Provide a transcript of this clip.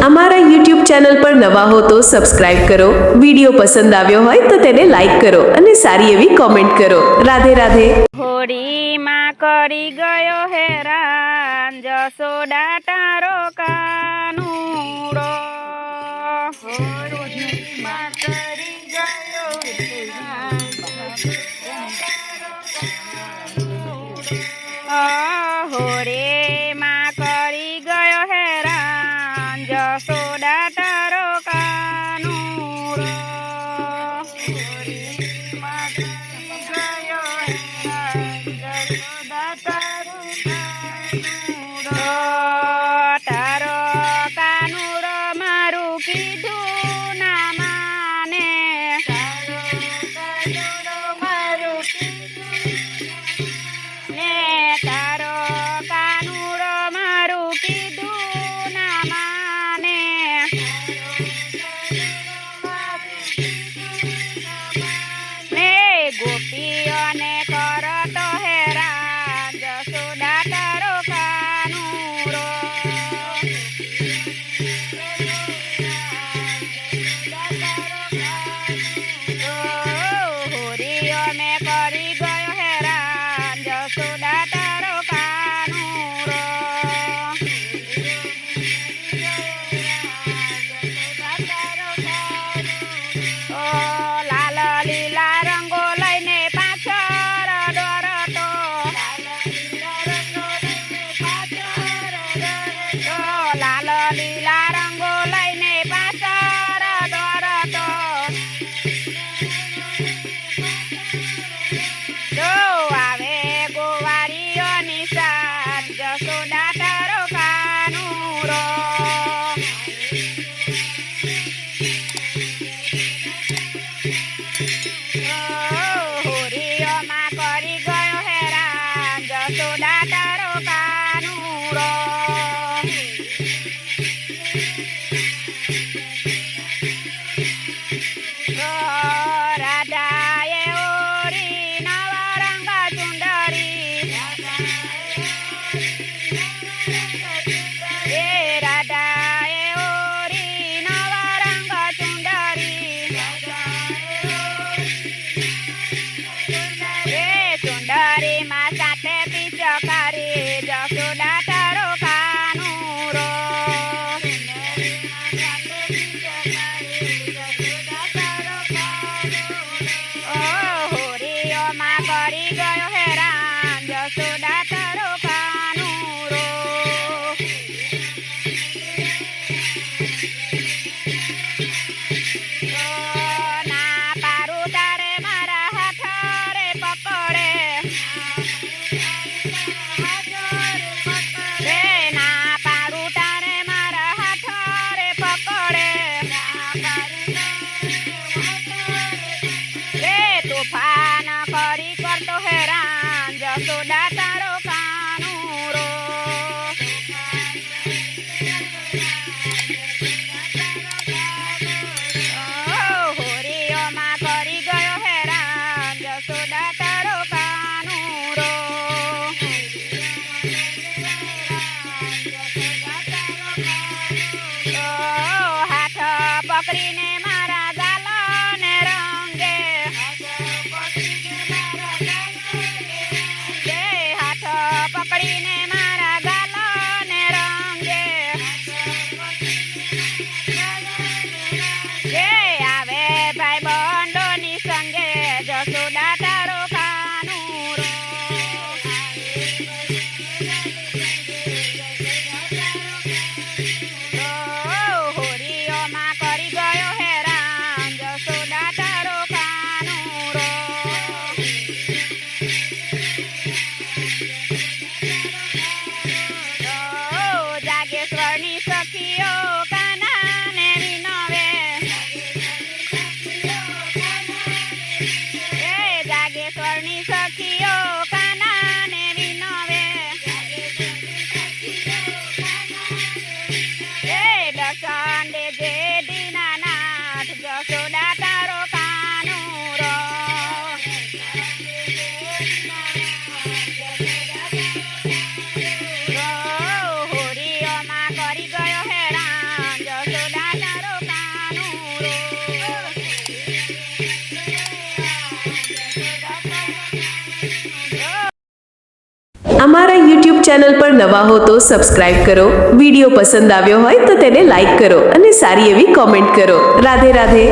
અમારા YouTube channel પર નવા હો તો સબસ્ક્રાઇબ કરો, વિડીયો પસંદ આવ્યો હોય તો તેને લાઈક કરો અને સારી એવી કોમેન્ટ કરો. રાધે રાધે. હોળીમાં કરી ગયો હેરાન જસોદા તારો કાનુડો. હોળીમાં કરી ગયો હેરાન હોળીમાં કરી ગયો હેરાન જસોદા તારો કાનુડો. હોળીમાં કરી ગયો હેરાન જસોદા તારો કાનુડો. તારો કાનુડો મારું કીધું ના માને. તારો કાનુડો મારું કીધું ને. તારો કાનુડો મારું કીધું ના માને. ને ગોપીઓને કરતો હેરાન જસોદા તારો કાનુડો. હોરીઓને કરી ગયો હેરાન જસોદા તારો કાનુડો. ઓ લાલ લીલા રંગો લઈને પાછળ દોડતો. લાલ લીલા રંગો લઈને પાછળ દોડતો. જો આવે ગોવારીઓની સાથ જસોદા તારો કાનુડો. હોરીઓમાં કરી ગયો હેરાન જસોદા તારો કાનુડો. રાધાએ ઓરી નવા રંગ ચુંદરી. એ રાધાએ ઓરી નવા રંગ ચુંદરી. એ ચુંદરીમાં સાથે પિચકારી જસોદા તારો કાનુડો. હોરીઓમાં કરી ગયો હેરાન જસોદા તારો કાનુડો. ના પારું તારે મારા હાથ રે પકડે. રે ના પારું તારે મારા હાથ રે પકડે. રે તોફાન કરી કરતો હેરાન જસોદા તારો કાનુડો. હોરીઓમાં કરી ગયો હેરાન જસોદા તારો કાનુડો. હાથ પકડીને મારા ગાલને રંગે. હાથ પકડીને મારા ગાલને રંગે. અમારા YouTube ચેનલ પર નવા હો તો સબસ્ક્રાઇબ કરો, વિડીયો પસંદ આવ્યો હોય તો તેને લાઈક કરો અને સારી એવી કોમેન્ટ કરો. રાધે રાધે.